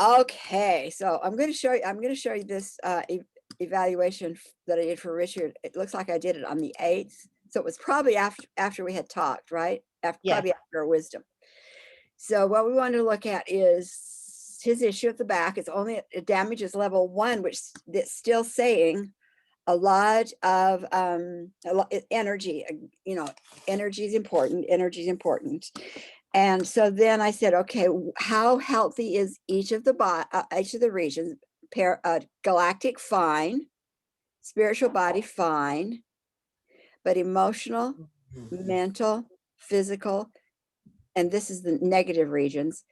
Okay, so I'm going to show you this evaluation that I did for Richard. It looks like I did it on the 8th, so it was probably after we had talked, right? Yes. Probably after our wisdom. So what we want to look at is his issue at the back. It's only, it damages level 1, which it's still saying a lot of energy. Energy is important. Energy is important. And so then I said, okay, how healthy is each of the regions? Galactic, fine. Spiritual body, fine. But emotional, mental, physical, and this is the negative regions,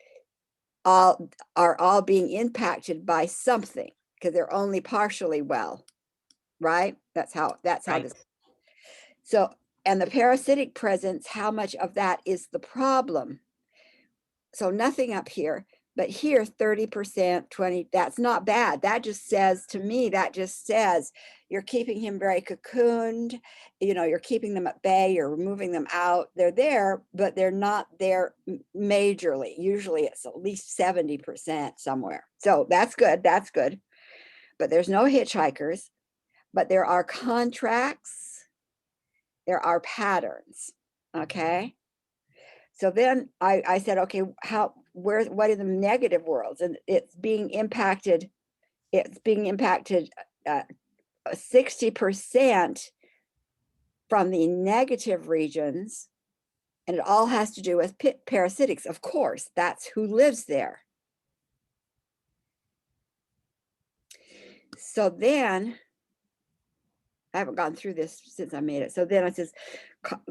all being impacted by something, because they're only partially well, right? That's how Right. this. So, and the parasitic presence, how much of that is the problem? So nothing up here, but here 30%, 20, that's not bad. That just says, to me, that just says you're keeping him very cocooned, you're keeping them at bay, you're moving them out. They're there, but they're not there majorly. Usually it's at least 70% somewhere. So that's good, But there's no hitchhikers, but there are contracts, there are patterns, okay? So then I said, okay, what are the negative worlds? And it's being impacted 60% from the negative regions. And it all has to do with parasitics. Of course, that's who lives there. So then, I haven't gone through this since I made it. So then it says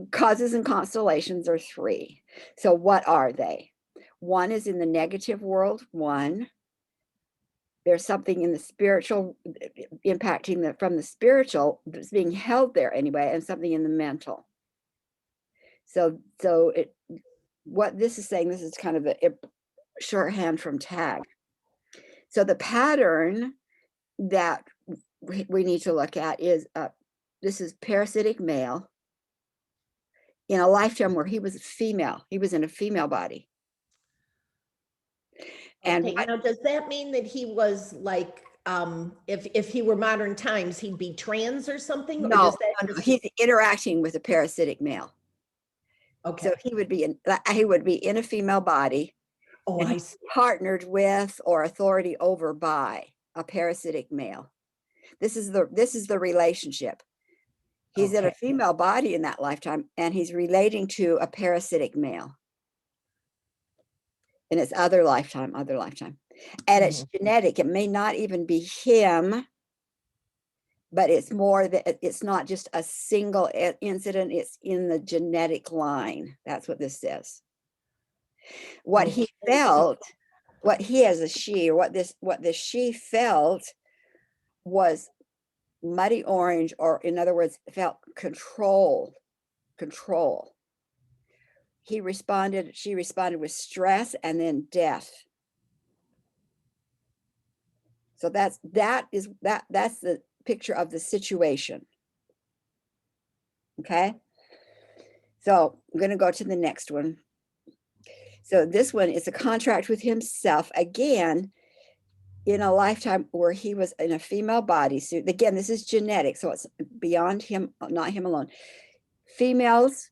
causes and constellations are 3. So what are they? 1 is in the negative world. 1, there's something in the spiritual impacting from the spiritual that's being held there anyway, and something in the mental. So what this is saying, this is kind of a shorthand from tag. So the pattern that we need to look at is this is parasitic male in a lifetime where he was female. He was in a female body. And Okay, now does that mean that he was like, if he were modern times, he'd be trans or something? Or no, does that he's interacting with a parasitic male. okay. So he would be in a female body, Oh, and I he's see. partnered with or authority over by a parasitic male. This is the relationship. He's in a Okay. female body in that lifetime, and he's relating to a parasitic male in its other lifetime. And it's genetic. It may not even be him, but it's more that it's not just a single incident. It's in the genetic line. That's what this says. What he felt, what he as a she, or what this she felt was muddy orange, or in other words, felt control. She responded with stress and then death. So that's the picture of the situation. Okay. So I'm going to go to the next one. So this one is a contract with himself again in a lifetime where he was in a female bodysuit. Again, this is genetic, so it's beyond him, not him alone. Females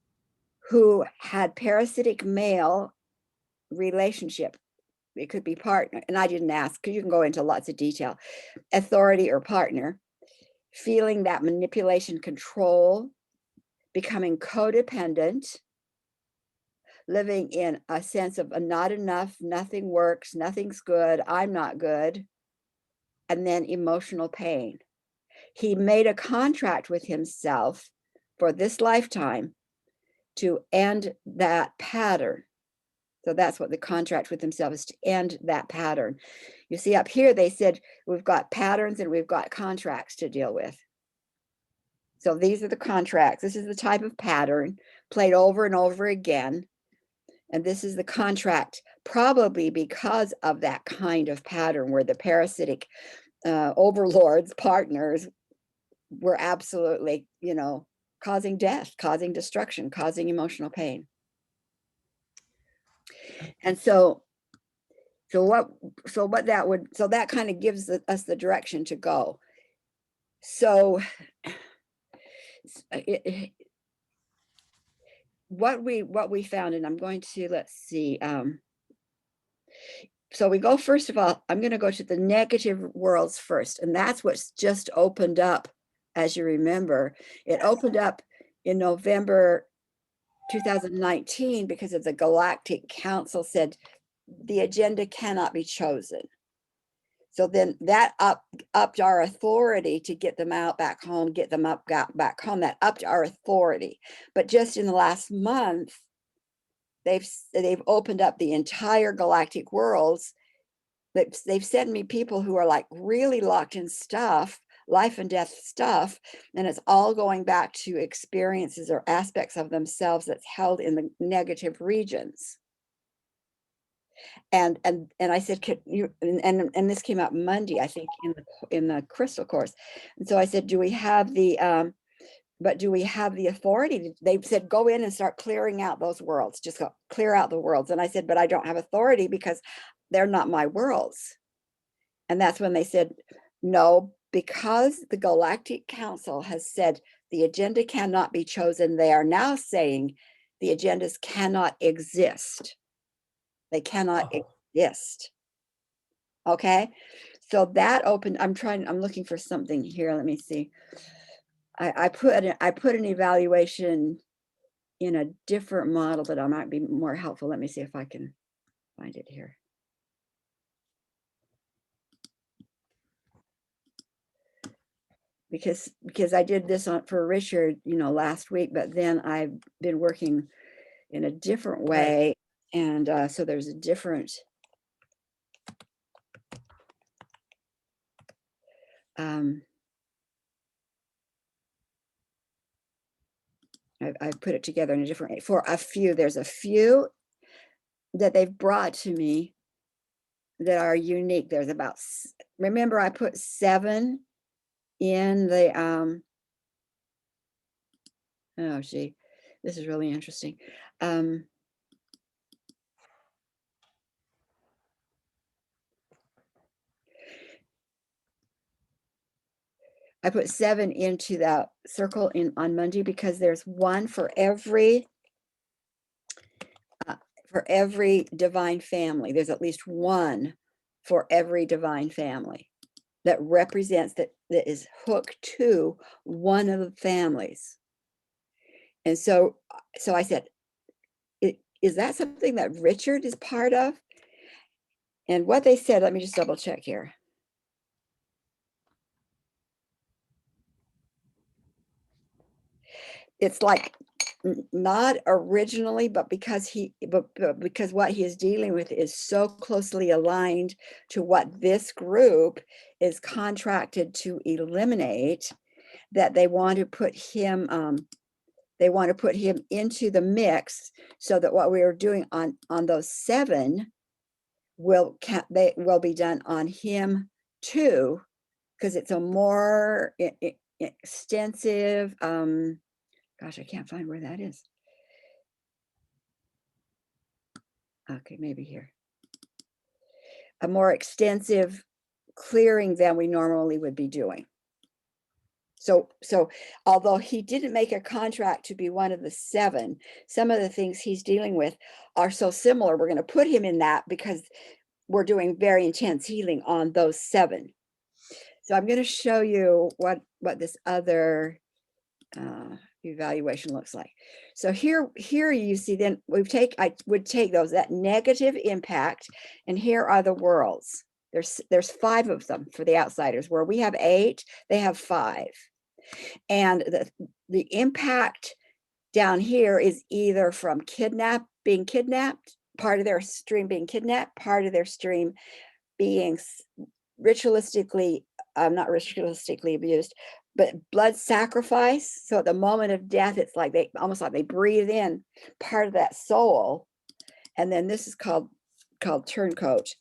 who had parasitic male relationship. It could be partner, and I didn't ask because you can go into lots of detail. Authority or partner, feeling that manipulation, control, becoming codependent, living in a sense of not enough, nothing works, nothing's good, I'm not good, and then emotional pain. He made a contract with himself for this lifetime to end that pattern. So that's what the contract with himself is, to end that pattern. You see up here, they said we've got patterns and we've got contracts to deal with. So these are the contracts. This is the type of pattern played over and over again. And this is the contract, probably because of that kind of pattern where the parasitic overlords, partners, were absolutely, causing death, causing destruction, causing emotional pain. And so so that kind of gives us the direction to go. So what we found, and I'm going to, let's see, so we go, first of all, I'm going to go to the negative worlds first, and that's what's just opened up. As you remember, it opened up in November 2019 because of the Galactic Council said the agenda cannot be chosen. So then that upped our authority to get them out back home, get them back home. That upped our authority. But just in the last month, they've opened up the entire galactic worlds. They've sent me people who are like really locked in stuff, life and death stuff, and it's all going back to experiences or aspects of themselves that's held in the negative regions. And I said, could you, and this came out Monday, I think, in the crystal course. And so I said, do we have the but do we have the authority? They said, go in and start clearing out those worlds, just go clear out the worlds. And I said, but I don't have authority because they're not my worlds. And that's when they said, no, because the Galactic Council has said the agenda cannot be chosen, they are now saying the agendas cannot exist. They cannot exist. Okay. So that opened, I'm looking for something here. Let me see. I put an evaluation in a different model that I might be more helpful. Let me see if I can find it here. Because I did this for Richard, last week, but then I've been working in a different way. Right. And so there's a different I put it together in a different way for a few. There's a few that they've brought to me that are unique. There's about, remember I put 7 in the, oh gee, this is really interesting. I put 7 into that circle on Monday because there's one for every divine family. There's at least one for every divine family that represents that is hooked to one of the families. And so I said, is that something that Richard is part of? And what they said, let me just double check here. It's like not originally, but because because what he is dealing with is so closely aligned to what this group is contracted to eliminate, that they want to put him into the mix, so that what we are doing on those 7 will be done on him too, because it's a more extensive, gosh, I can't find where that is. Okay, maybe here. A more extensive clearing than we normally would be doing. So although he didn't make a contract to be one of the 7, some of the things he's dealing with are so similar. We're going to put him in that because we're doing very intense healing on those 7. So I'm going to show you what this other evaluation looks like. So here you see, then I would take those, that negative impact, and here are the worlds. There's 5 of them for the outsiders, where we have 8, they have 5. And the impact down here is either from being kidnapped, part of their stream being kidnapped, part of their stream being ritualistically, not ritualistically abused, but blood sacrifice. So at the moment of death, it's like almost like they breathe in part of that soul. And then this is called turncoat,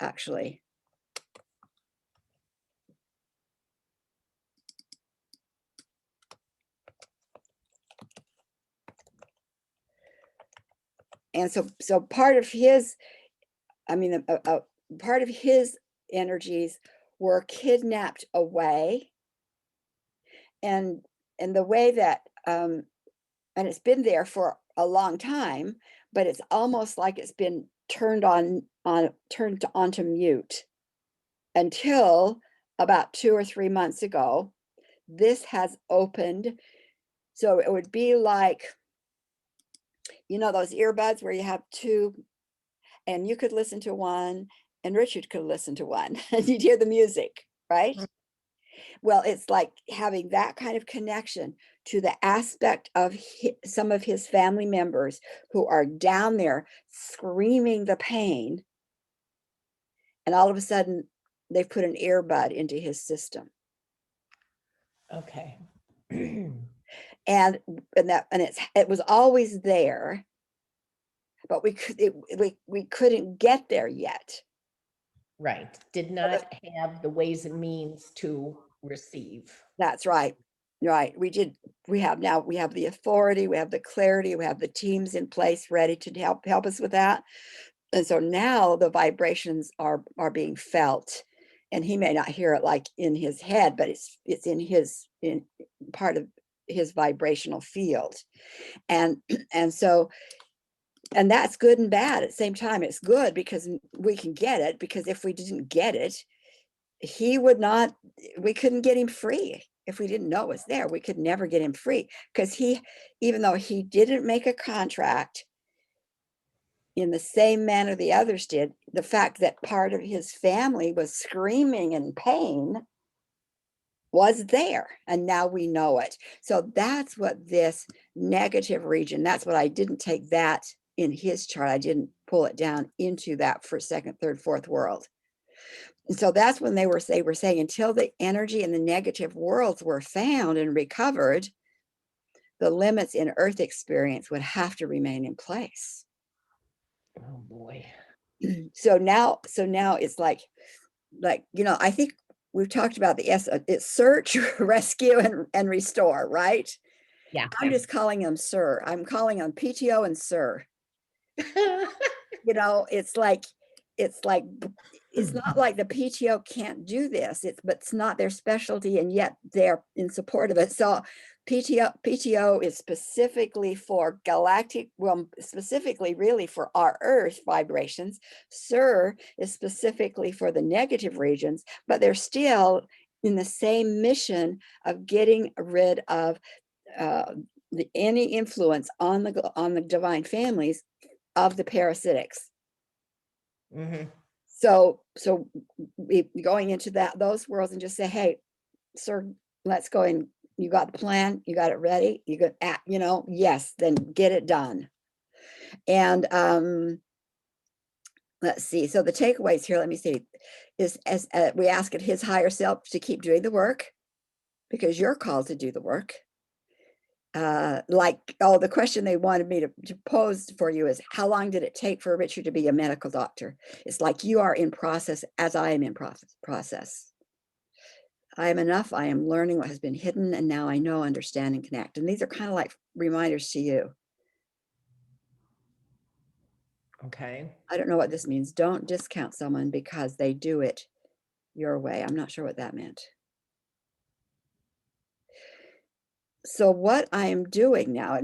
actually. And so part of his, I mean, part of his energies were kidnapped away, and the way that and it's been there for a long time, but it's almost like it's been turned onto mute until about 2 or 3 months ago. This has opened. So it would be like, those earbuds where you have two, and you could listen to one and Richard could listen to one and you'd hear the music, right? Well, it's like having that kind of connection to the aspect of some of his family members who are down there screaming the pain. And all of a sudden, they've put an earbud into his system. Okay. And it was always there, but we couldn't get there yet. Right. Did not have the ways and means to receive. That's right. Right. We have the authority, we have the clarity, we have the teams in place ready to help us with that. And so now the vibrations are being felt, and he may not hear it like in his head, but it's in part of his vibrational field. And so that's good and bad at the same time. It's good because we can get it, because if we didn't get it, we couldn't get him free. If we didn't know it was there, we could never get him free, because even though he didn't make a contract in the same manner the others did, the fact that part of his family was screaming in pain was there, and now we know it. So that's what this negative region, that's what I didn't take that in his chart. I didn't pull it down into that for second, third, fourth world. And so that's when they were saying until the energy in the negative worlds were found and recovered, the limits in Earth experience would have to remain in place. Oh boy. So now it's like, I think we've talked about it's search, rescue, and restore, right? Yeah. I'm just calling them sir. I'm calling them PTO and sir. It's like it's not like the PTO can't do this. But it's not their specialty, and yet they're in support of it. So PTO is specifically for galactic, well, specifically really for our Earth vibrations. SIR is specifically for the negative regions, but they're still in the same mission of getting rid of any influence on the divine families of the parasitics. Mm-hmm. So we going into those worlds and just say, hey, sir, let's go, and you got the plan, you got it ready, you got yes, then get it done. And let's see. So the takeaways here, let me see, is as we ask it his higher self to keep doing the work, because you're called to do the work. The question they wanted me to pose for you is, how long did it take for Richard to be a medical doctor? It's like you are in process as I am in process. I am enough. I am learning what has been hidden, and now I know, understand, and connect. And these are kind of like reminders to you. Okay. I don't know what this means. Don't discount someone because they do it your way. I'm not sure what that meant. So what I am doing now,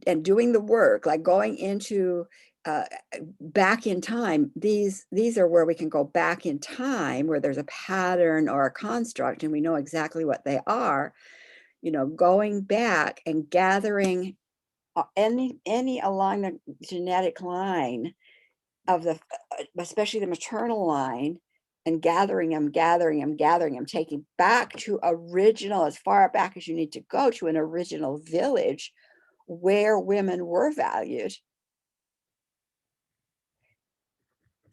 and doing the work, like going into back in time, these are where we can go back in time, where there's a pattern or a construct and we know exactly what they are, going back and gathering any along the genetic line of especially the maternal line, and gathering them, taking back to original, as far back as you need to go, to an original village where women were valued,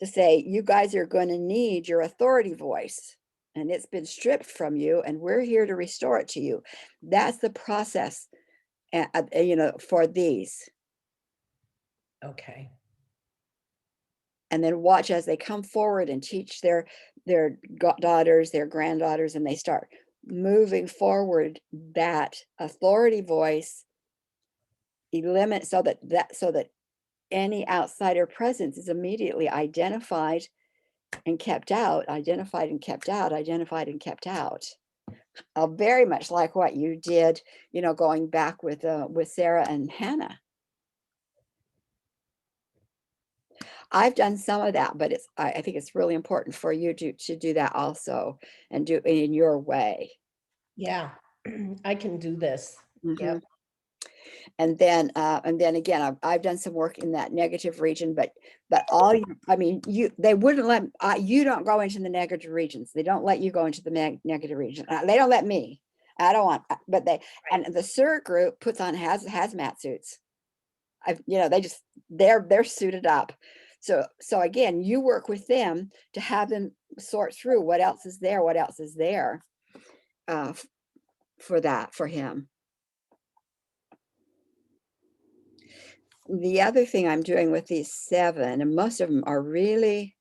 to say, you guys are going to need your authority voice, and it's been stripped from you, and we're here to restore it to you. That's the process, for these. Okay. And then watch as they come forward and teach their daughters, their granddaughters, and they start moving forward that authority voice, eliminate, so that any outsider presence is immediately identified and kept out, identified and kept out, identified and kept out. Very much like what you did, going back with Sarah and Hannah. I've done some of that, but I think it's really important for you to do that also, and do it in your way. Yeah, I can do this. Yep. And then again, I've done some work in that negative region, but they wouldn't let you don't go into the negative regions. They don't let you go into the negative region. They don't let me. I don't want, but and the CERT group puts on hazmat suits. They're suited up. So again, you work with them to have them sort through what else is there, for him. The other thing I'm doing with these 7, and most of them are really,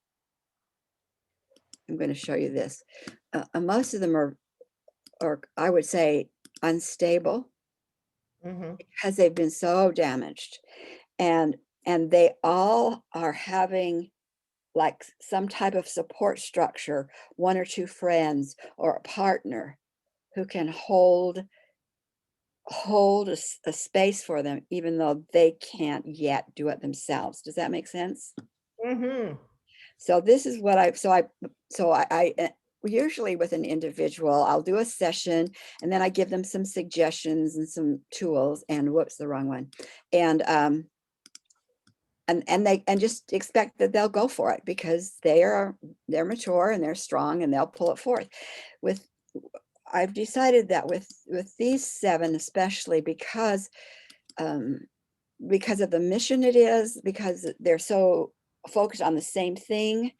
I'm going to show you this. Most of them are I would say unstable, because they've been so damaged, and they all are having like some type of support structure, 1 or 2 friends or a partner who can hold a space for them, even though they can't yet do it themselves. Does that make sense? So this is what I usually with an individual, I'll do a session, and then I give them some suggestions and some tools, and whoops, the wrong one. And just expect that they'll go for it, because they're mature and they're strong, and they'll pull it forth. I've decided that with these 7, especially because of the mission it is, because they're so focused on the same thing,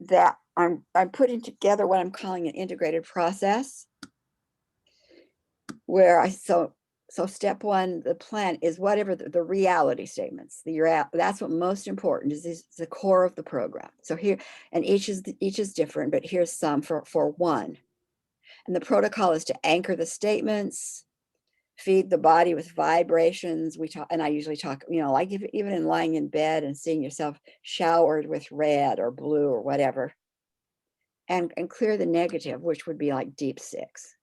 that I'm putting together what I'm calling an integrated process, where so step 1, the plan is whatever the reality statements, that's what most important is the core of the program. So here, and each is different, but here's some for 1. And the protocol is to anchor the statements, feed the body with vibrations. And I usually talk, like even in lying in bed and seeing yourself showered with red or blue or whatever, and clear the negative, which would be like deep 6.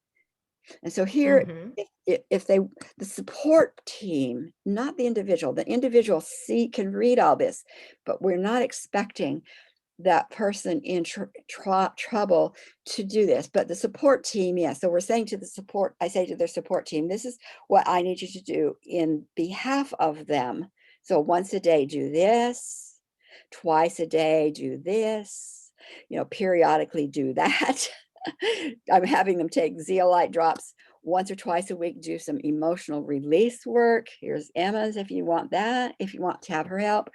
And so here, if the support team, not the individual can read all this, but we're not expecting that person in trouble to do this, but the support team, yes. So we're saying I say to their support team, this is what I need you to do in behalf of them. So once a day, do this, twice a day, do this, periodically do that. I'm having them take zeolite drops once or twice a week, do some emotional release work. Here's Emma's if you want to have her help.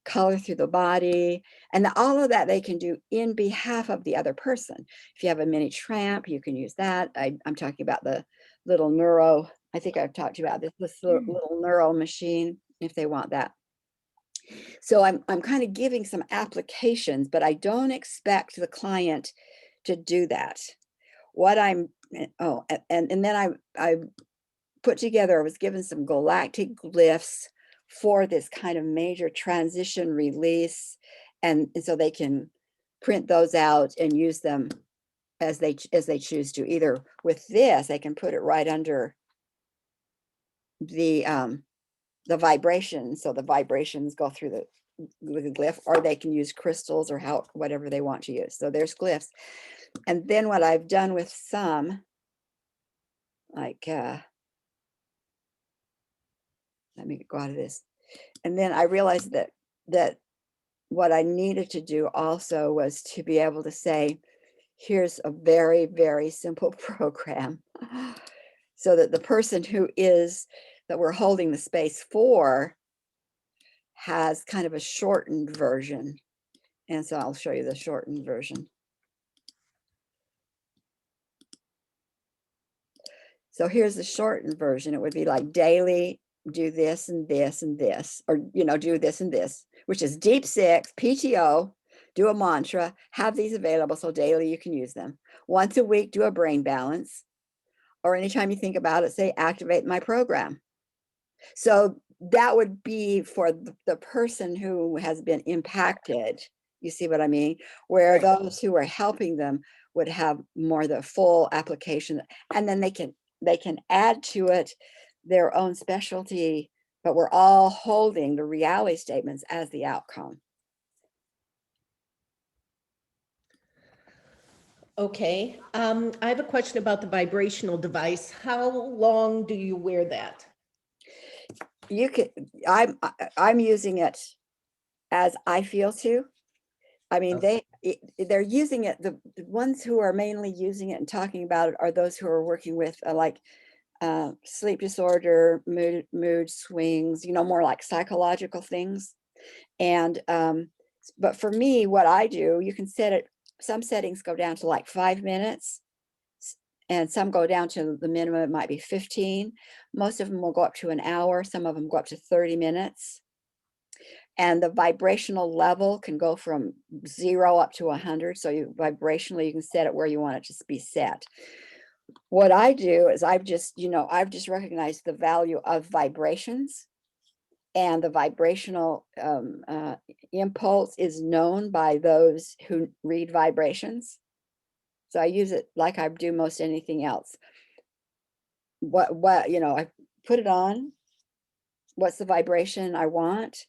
Color through the body, and all of that they can do in behalf of the other person. If you have a mini tramp, you can use that. I'm talking about the little neuro. I think I've talked to you about this little neuro machine, if they want that. So I'm kind of giving some applications, but I don't expect the client to do that. What I'm and then I put together, I was given some galactic glyphs for this kind of major transition release, and so they can print those out and use them as they choose to. Either with this, they can put it right under the vibration, so the vibrations go through the glyph, or they can use crystals or whatever they want to use. So there's glyphs. And then what I've done with some, like let me go out of this. And then I realized that what I needed to do also was to be able to say, here's a very, very simple program, so that the person that we're holding the space for has kind of a shortened version. And so I'll show you the shortened version. So here's the shortened version. It would be like daily, do this and this and this, or, do this and this, which is deep 6, PTO, do a mantra, have these available so daily you can use them. Once a week, do a brain balance, or anytime you think about it, say, activate my program. So that would be for the person who has been impacted You see what I mean? Where those who are helping them would have more the full application, and then they can add to it their own specialty, but we're all holding the reality statements as the outcome. Okay. I have a question about the vibrational device. How long do you wear that? You could, I'm using it as I feel to. I mean, Okay. they're using it. The ones who are mainly using it and talking about it are those who are working with like sleep disorder, mood swings, more like psychological things. And but for me, what I do, you can set it. Some settings go down to like 5 minutes, and some go down to the minimum. It might be 15. Most of them will go up to an hour. Some of them go up to 30 minutes. And the vibrational level can go from 0 up to 100. So you vibrationally, you can set it where you want it to be set. What I do is I've just recognized the value of vibrations, and the vibrational impulse is known by those who read vibrations. So I use it like I do most anything else. I put it on. What's the vibration I want?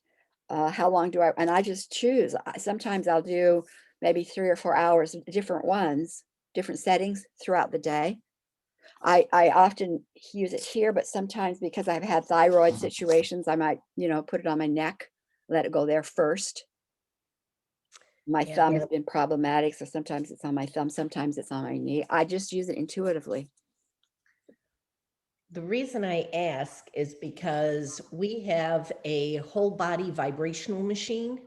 How long do I, and I just choose. Sometimes I'll do maybe 3 or 4 hours, different ones, different settings throughout the day. I often use it here, but sometimes because I've had thyroid situations, I might, put it on my neck, let it go there first. My Yeah. thumb has been problematic, so sometimes it's on my thumb, sometimes it's on my knee. I just use it intuitively. The reason I ask is because we have a whole body vibrational machine.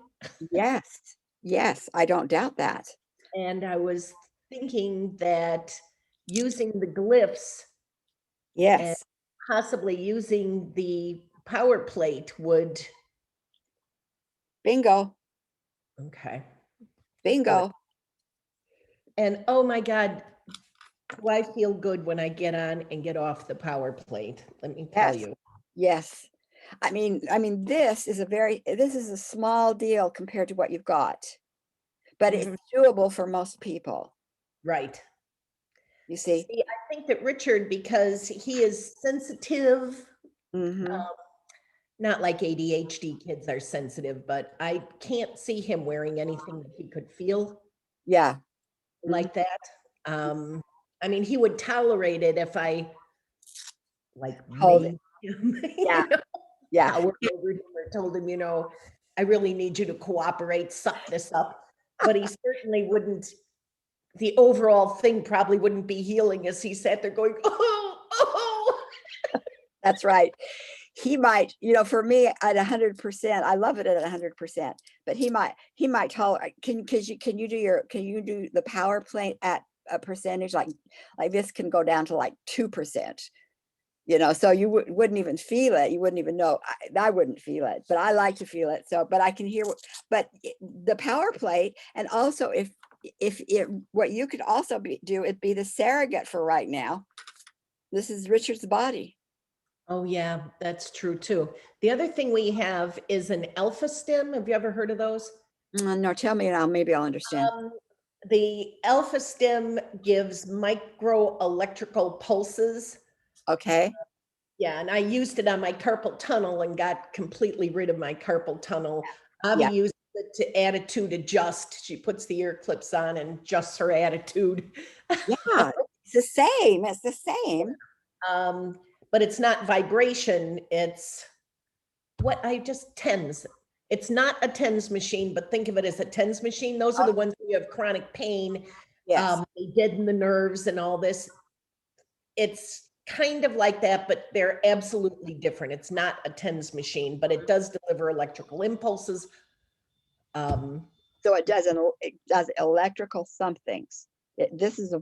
Yes, yes, I don't doubt that. And I was thinking that using the glyphs and Yes, possibly using the power plate would, bingo, okay, good. bingo. And oh my God, do I feel good when I get on and get off the power plate? Let me tell Yes, you. yes. I mean, this is a small deal compared to what you've got, but it's Mhm. doable for most people. Right. You see? See, I think that Richard, because he is sensitive, Hmm. not like ADHD kids are sensitive, but I can't see him wearing anything that he could feel Yeah. Mhm. like that. Um, I mean, he would tolerate it if I like Hold it. made him, Yeah. Yeah. towered over him or told him, I really need you to cooperate, suck this up. But he certainly wouldn't, the overall thing probably wouldn't be healing as he sat there going, oh, oh. That's right. He might, for me at 100%, I love it at 100%, but he might tolerate, can you do the power plate at a percentage like this can go down to like 2%, so you wouldn't even feel it. You wouldn't even know. I wouldn't feel it, but I like to feel it. So, but I can hear, the power plate, and also if it, what you could also do, it'd be the surrogate for right now. This is Richard's body. Oh, yeah, that's true too. The other thing we have is an alpha stim. Have you ever heard of those? No, tell me now. Maybe I'll understand. Um, the alpha stim gives micro electrical pulses. Okay. Yeah, and I used it on my carpal tunnel and got completely rid of my carpal tunnel. Avi Yeah. used it to attitude adjust. She puts the ear clips on and adjusts her attitude. Yeah. It's the same. It's the same. Um, but it's not vibration. It's what I just TENS. It's not a TENS machine, but think of it as a TENS machine. Those are the ones where you have chronic pain. Yes. They deaden the nerves and all this. It's kind of like that, but they're absolutely different. It's not a TENS machine, but it does deliver electrical impulses. So it does electrical somethings. This is a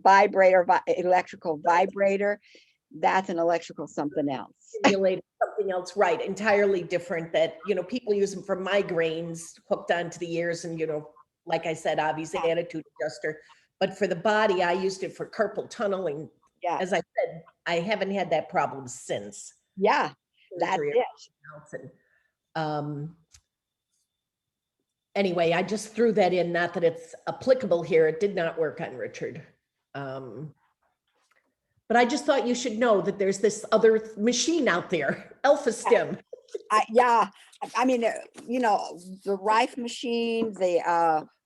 electrical vibrator. That's an electrical something else. Stimulated something else, right? Entirely different. That people use them for migraines, hooked onto the ears, and like I said, obviously attitude adjuster. But for the body, I used it for carpal tunneling. Yeah. As I said, I haven't had that problem since Yeah. That's surgery or it. anything else. And, Anyway, I just threw that in, not that it's applicable here. It did not work on Richard. But I just thought you should know that there's this other machine out there, Alpha Stim. Yeah, I mean, the Rife machine,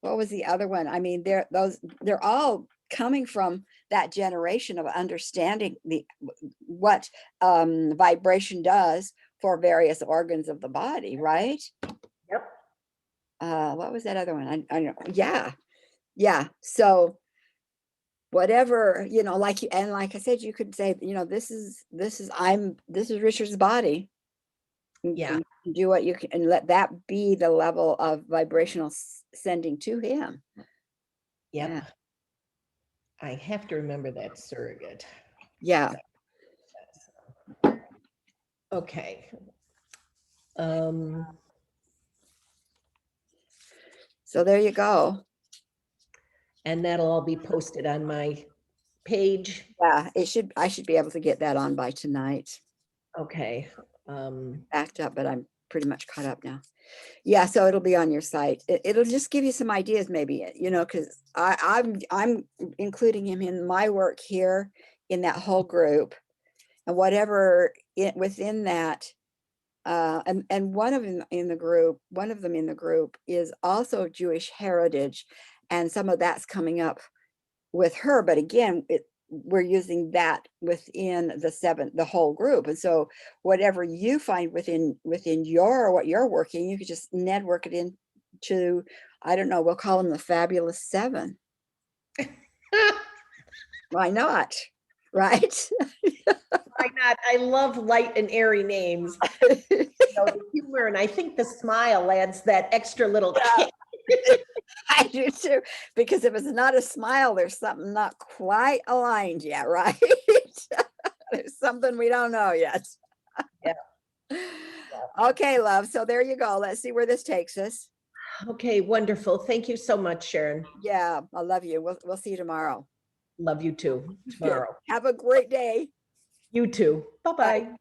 what was the other one? I mean, they're all coming from that generation of understanding what vibration does for various organs of the body, right? Yep. What was that other one? I don't know. Yeah. So whatever, like I said, you could say, this is Richard's body. Yeah. And do what you can and let that be the level of vibrational sending to him. Yep. Yeah. I have to remember that surrogate. Yeah. Okay. So there you go. And that'll all be posted on my page. Yeah, I should be able to get that on by tonight. Okay. Backed up, but I'm pretty much caught up now. Yeah, so it'll be on your site. It'll just give you some ideas, maybe, because I'm including him in my work here in that whole group, and whatever within that, and one of them in the group is also Jewish heritage, and some of that's coming up with her. But again, we're using that within the whole group. And so whatever you find within what you're working, you could just network it into, I don't know, we'll call them the Fabulous Seven. Why not? Right? Why not? I love light and airy names. The humor, and I think the smile adds that extra little kick. I do too, because if it's not a smile, there's something not quite aligned yet, right? There's something we don't know yet. Yeah. Okay, love. So there you go. Let's see where this takes us. Okay, wonderful. Thank you so much, Sharon. Yeah, I love you. We'll see you tomorrow. Love you too. Tomorrow. Have a great day. You too. Bye-bye. Bye.